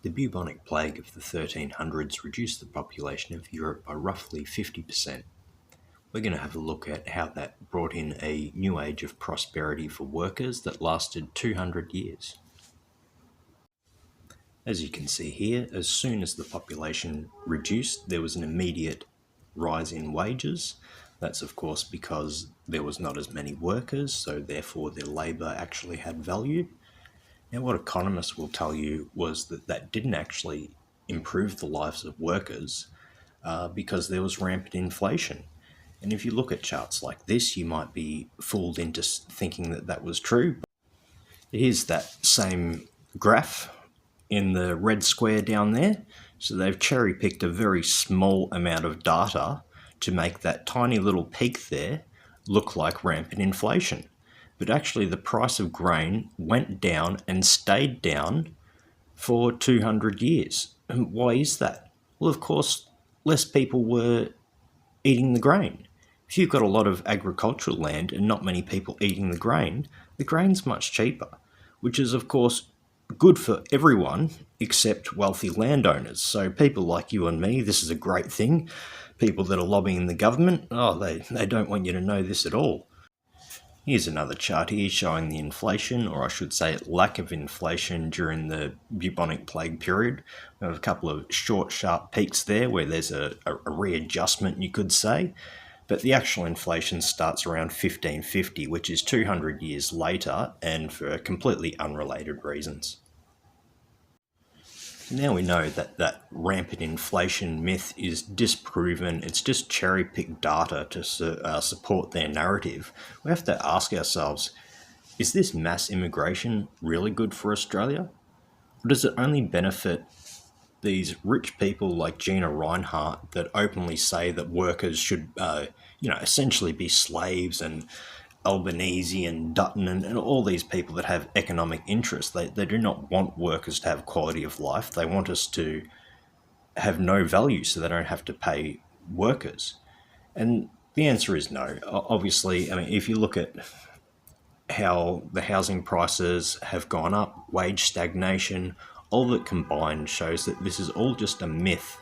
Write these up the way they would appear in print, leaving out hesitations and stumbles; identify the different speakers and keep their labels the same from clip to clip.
Speaker 1: The bubonic plague of the 1300s reduced the population of Europe by roughly 50%. We're going to have a look at how that brought in a new age of prosperity for workers that lasted 200 years. As you can see here, as soon as the population reduced, there was an immediate rise in wages. That's of course because there was not as many workers, so therefore their labour actually had value. Now, what economists will tell you was that that didn't actually improve the lives of workers because there was rampant inflation. And if you look at charts like this, you might be fooled into thinking that that was true. Here's that same graph in the red square down there. So they've cherry-picked a very small amount of data to make that tiny little peak there look like rampant inflation. But actually the price of grain went down and stayed down for 200 years. And why is that? Well, of course, less people were eating the grain. If you've got a lot of agricultural land and not many people eating the grain's much cheaper, which is of course good for everyone except wealthy landowners. So people like you and me, this is a great thing. People that are lobbying the government, they don't want you to know this at all. Here's another chart here showing the inflation, or I should say lack of inflation during the bubonic plague period. We have a couple of short, sharp peaks there where there's a readjustment, you could say. But the actual inflation starts around 1550, which is 200 years later and for completely unrelated reasons. Now we know that that rampant inflation myth is disproven. It's just cherry-picked data to support their narrative. We have to ask ourselves, is this mass immigration really good for Australia? Or does it only benefit these rich people like Gina Rinehart that openly say that workers should, essentially be slaves, and Albanese and Dutton and all these people that have economic interests? They do not want workers to have quality of life. They want us to have no value so they don't have to pay workers. And the answer is no. Obviously, I mean, if you look at how the housing prices have gone up, wage stagnation, all that combined shows that this is all just a myth,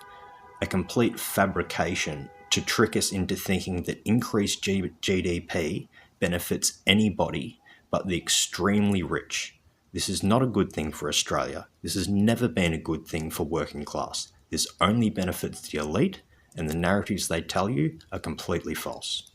Speaker 1: a complete fabrication to trick us into thinking that increased GDP benefits anybody but the extremely rich. This is not a good thing for Australia. This has never been a good thing for working class. This only benefits the elite, and the narratives they tell you are completely false.